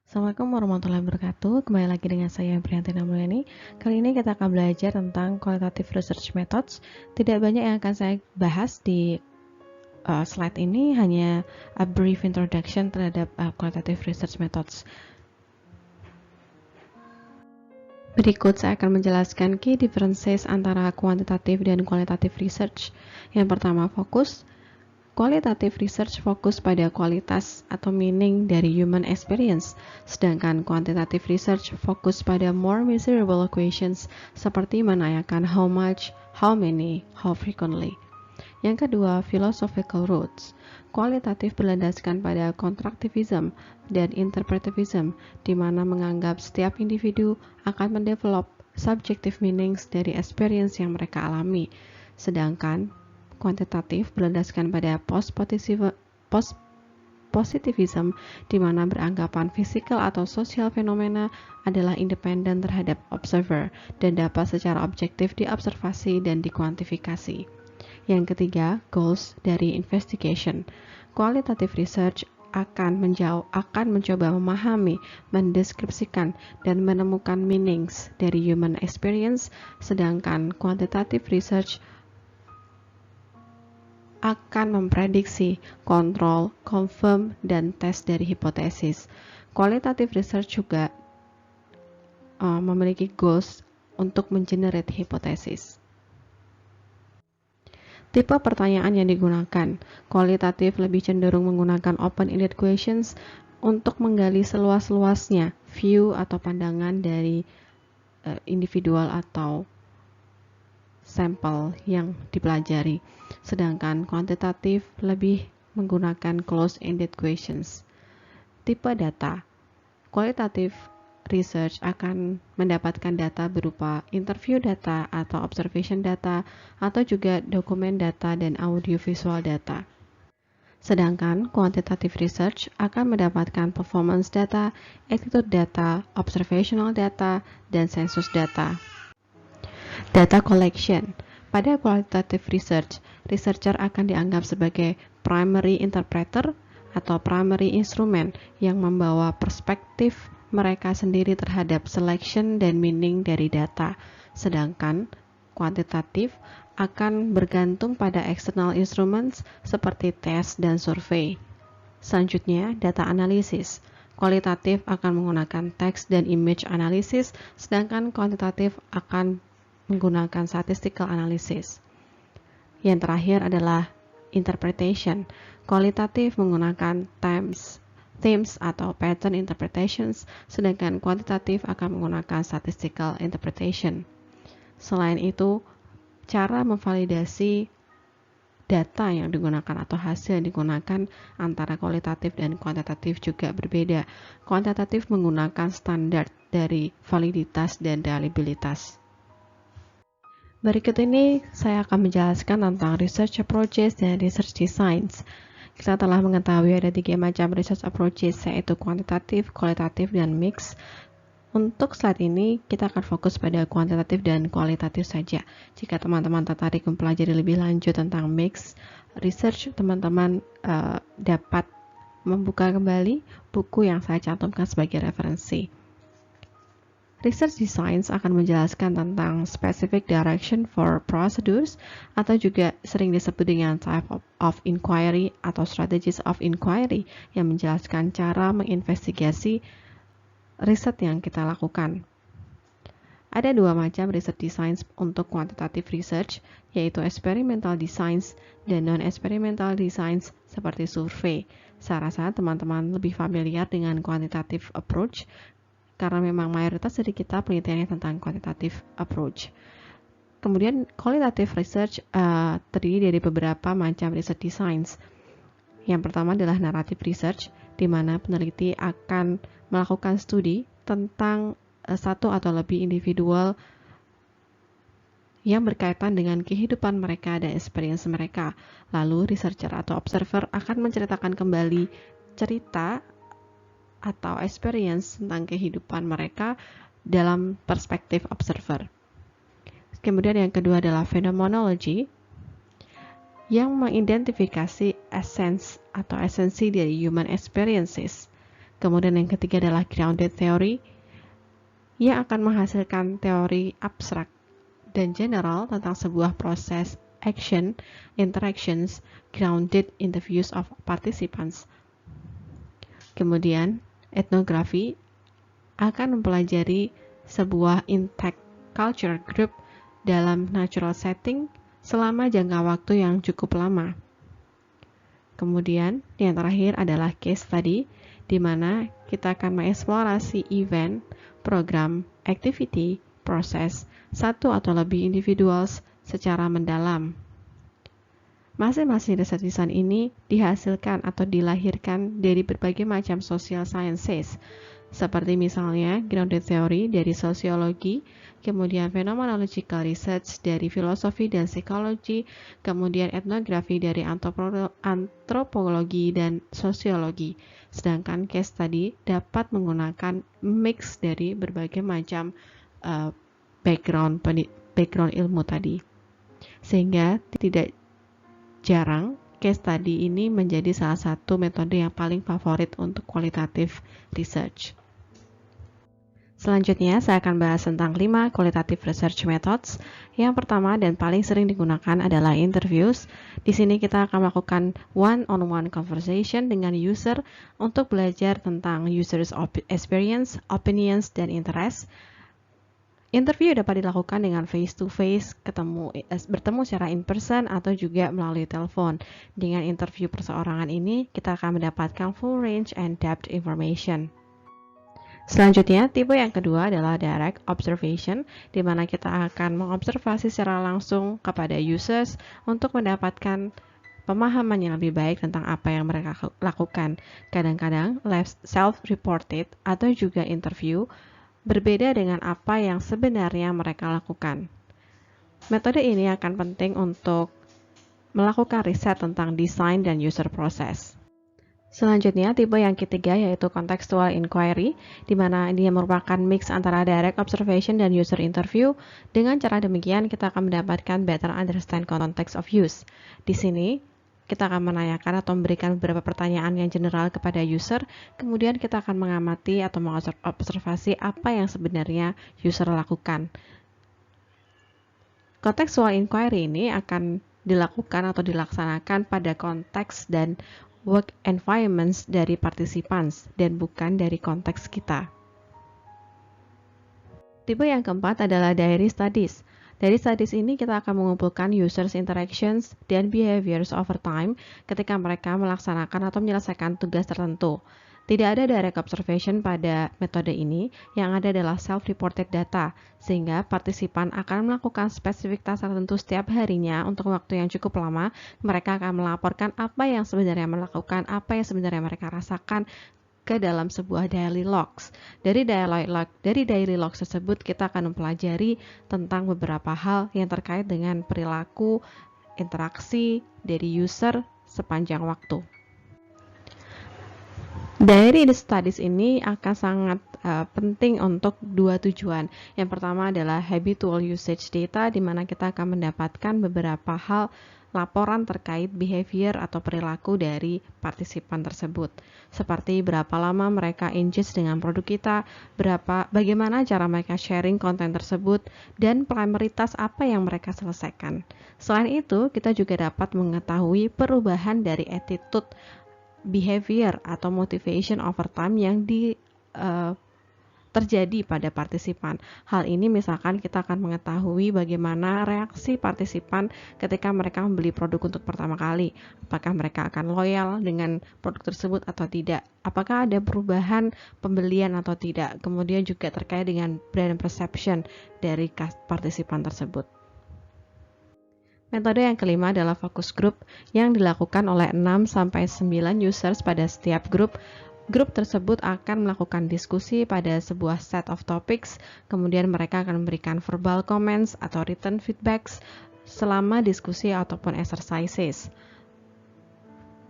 Assalamualaikum warahmatullahi wabarakatuh. Kembali lagi dengan saya Priyantina Mulyani. Kali ini kita akan belajar tentang qualitative research methods. Tidak banyak yang akan saya bahas di slide ini, hanya a brief introduction terhadap qualitative research methods. Berikut saya akan menjelaskan key differences antara quantitative dan qualitative research. Yang pertama, fokus. Qualitative research fokus pada kualitas atau meaning dari human experience, sedangkan quantitative research fokus pada more measurable equations seperti menanyakan how much, how many, how frequently. Yang kedua, philosophical roots. Kualitatif berlandaskan pada constructivism dan interpretivism, di mana menganggap setiap individu akan mendevelop subjective meanings dari experience yang mereka alami. Sedangkan kuantitatif berlandaskan pada positivism, di mana beranggapan fisikal atau sosial fenomena adalah independen terhadap observer dan dapat secara objektif diobservasi dan dikuantifikasi. Yang ketiga, goals dari investigation. Qualitative research akan mencoba memahami, mendeskripsikan, dan menemukan meanings dari human experience, sedangkan quantitative research akan memprediksi, kontrol, confirm, dan tes dari hipotesis. Qualitative research juga memiliki goals untuk mengenerate hipotesis. Tipe pertanyaan yang digunakan. Kualitatif lebih cenderung menggunakan open-ended questions untuk menggali seluas-luasnya view atau pandangan dari individual atau sampel yang dipelajari. Sedangkan kuantitatif lebih menggunakan closed-ended questions. Tipe data. Kualitatif research akan mendapatkan data berupa interview data atau observation data atau juga dokumen data dan audiovisual data. Sedangkan quantitative research akan mendapatkan performance data, attitude data, observational data, dan census data. Data collection. Pada qualitative research, researcher akan dianggap sebagai primary interpreter atau primary instrument yang membawa perspektif mereka sendiri terhadap selection dan meaning dari data. Sedangkan kuantitatif akan bergantung pada external instruments seperti tes dan survei. Selanjutnya, data analisis. Kualitatif akan menggunakan teks dan image analysis, sedangkan kuantitatif akan menggunakan statistical analysis. Yang terakhir adalah interpretation. Kualitatif menggunakan themes atau pattern interpretations, sedangkan kuantitatif akan menggunakan statistical interpretation. Selain itu, cara memvalidasi data yang digunakan atau hasil yang digunakan antara kualitatif dan kuantitatif juga berbeda. Kuantitatif menggunakan standar dari validitas dan reliabilitas. Berikut ini saya akan menjelaskan tentang research approaches dan research designs. Kita telah mengetahui ada 3 macam research approaches, yaitu kuantitatif, kualitatif, dan mix. Untuk slide ini, kita akan fokus pada kuantitatif dan kualitatif saja. Jika teman-teman tertarik mempelajari lebih lanjut tentang mix research, teman-teman dapat membuka kembali buku yang saya cantumkan sebagai referensi. Research designs akan menjelaskan tentang specific direction for procedures atau juga sering disebut dengan type of inquiry atau strategies of inquiry yang menjelaskan cara menginvestigasi riset yang kita lakukan. Ada 2 macam research designs untuk quantitative research, yaitu experimental designs dan non-experimental designs seperti survei. Saya rasa teman-teman lebih familiar dengan quantitative approach karena memang mayoritas dari kita penelitiannya tentang quantitative approach. Kemudian qualitative research terdiri dari beberapa macam research designs. Yang pertama adalah narrative research, di mana peneliti akan melakukan studi tentang satu atau lebih individual yang berkaitan dengan kehidupan mereka dan experience mereka. Lalu researcher atau observer akan menceritakan kembali cerita atau experience tentang kehidupan mereka dalam perspektif observer. Kemudian yang kedua adalah phenomenology, yang mengidentifikasi essence atau esensi dari human experiences. Kemudian yang ketiga adalah grounded theory, yang akan menghasilkan teori abstrak dan general tentang sebuah proses action, interactions, grounded in the views of participants. Kemudian, etnografi akan mempelajari sebuah intact culture group dalam natural setting selama jangka waktu yang cukup lama. Kemudian, yang terakhir adalah case study, di mana kita akan mengeksplorasi event, program, activity, proses, satu atau lebih individuals secara mendalam. Masing-masing riset desain ini dihasilkan atau dilahirkan dari berbagai macam social sciences, seperti misalnya grounded theory dari sosiologi, kemudian phenomenological research dari filosofi dan psikologi, kemudian etnografi dari antropologi dan sosiologi. Sedangkan case study dapat menggunakan mix dari berbagai macam background ilmu tadi. Sehingga tidak jarang case study ini menjadi salah satu metode yang paling favorit untuk qualitative research. Selanjutnya, saya akan bahas tentang 5 qualitative research methods. Yang pertama dan paling sering digunakan adalah interviews. Di sini kita akan melakukan one-on-one conversation dengan user untuk belajar tentang user's experience, opinions, dan interest. Interview dapat dilakukan dengan face-to-face, bertemu secara in-person atau juga melalui telepon. Dengan interview perseorangan ini, kita akan mendapatkan full range and depth information. Selanjutnya, tipe yang kedua adalah direct observation, di mana kita akan mengobservasi secara langsung kepada users untuk mendapatkan pemahaman yang lebih baik tentang apa yang mereka lakukan. Kadang-kadang, self-reported atau juga interview berbeda dengan apa yang sebenarnya mereka lakukan. Metode ini akan penting untuk melakukan riset tentang desain dan user process. Selanjutnya, tipe yang ketiga yaitu contextual inquiry, di mana dia merupakan mix antara direct observation dan user interview. Dengan cara demikian, kita akan mendapatkan better understand context of use. Di sini, kita akan menanyakan atau memberikan beberapa pertanyaan yang general kepada user, kemudian kita akan mengamati atau mengobservasi apa yang sebenarnya user lakukan. Contextual inquiry ini akan dilakukan atau dilaksanakan pada konteks dan work environments dari participants dan bukan dari konteks kita. Tipe yang keempat adalah diary studies. Dari studies ini kita akan mengumpulkan users interactions dan behaviors over time ketika mereka melaksanakan atau menyelesaikan tugas tertentu. Tidak ada direct observation pada metode ini, yang ada adalah self-reported data, sehingga partisipan akan melakukan spesifik task tertentu setiap harinya untuk waktu yang cukup lama. Mereka akan melaporkan apa yang sebenarnya melakukan, apa yang sebenarnya mereka rasakan ke dalam sebuah daily logs. Dari daily logs tersebut kita akan mempelajari tentang beberapa hal yang terkait dengan perilaku, interaksi dari user sepanjang waktu. Diary studies ini akan sangat penting untuk dua tujuan. Yang pertama adalah habitual usage data, di mana kita akan mendapatkan beberapa hal laporan terkait behavior atau perilaku dari partisipan tersebut. Seperti berapa lama mereka engage dengan produk kita, bagaimana cara mereka sharing konten tersebut, dan prioritas apa yang mereka selesaikan. Selain itu, kita juga dapat mengetahui perubahan dari attitude, behavior atau motivation over time yang terjadi pada partisipan. Hal ini misalkan kita akan mengetahui bagaimana reaksi partisipan ketika mereka membeli produk untuk pertama kali. Apakah mereka akan loyal dengan produk tersebut atau tidak? Apakah ada perubahan pembelian atau tidak? Kemudian juga terkait dengan brand perception dari partisipan tersebut. Metode yang kelima adalah focus group yang dilakukan oleh 6-9 users pada setiap grup. Grup tersebut akan melakukan diskusi pada sebuah set of topics, kemudian mereka akan memberikan verbal comments atau written feedbacks selama diskusi ataupun exercises.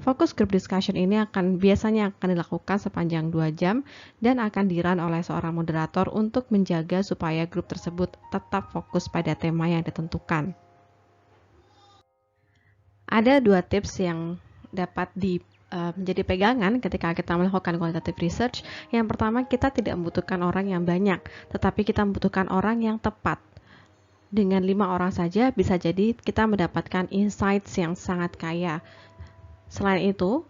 Focus group discussion ini biasanya akan dilakukan sepanjang 2 jam dan akan dirun oleh seorang moderator untuk menjaga supaya grup tersebut tetap fokus pada tema yang ditentukan. Ada 2 tips yang dapat menjadi pegangan ketika kita melakukan qualitative research. Yang pertama, kita tidak membutuhkan orang yang banyak, tetapi kita membutuhkan orang yang tepat. Dengan 5 orang saja bisa jadi kita mendapatkan insights yang sangat kaya. Selain itu,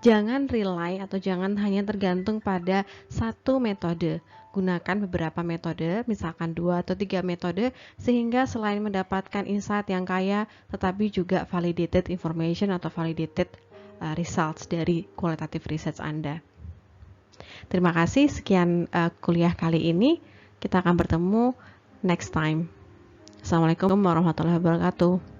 jangan rely atau jangan hanya tergantung pada satu metode. Gunakan beberapa metode, misalkan 2 atau 3 metode, sehingga selain mendapatkan insight yang kaya, tetapi juga validated information atau validated results dari qualitative research Anda. Terima kasih, sekian kuliah kali ini. Kita akan bertemu next time. Assalamualaikum warahmatullahi wabarakatuh.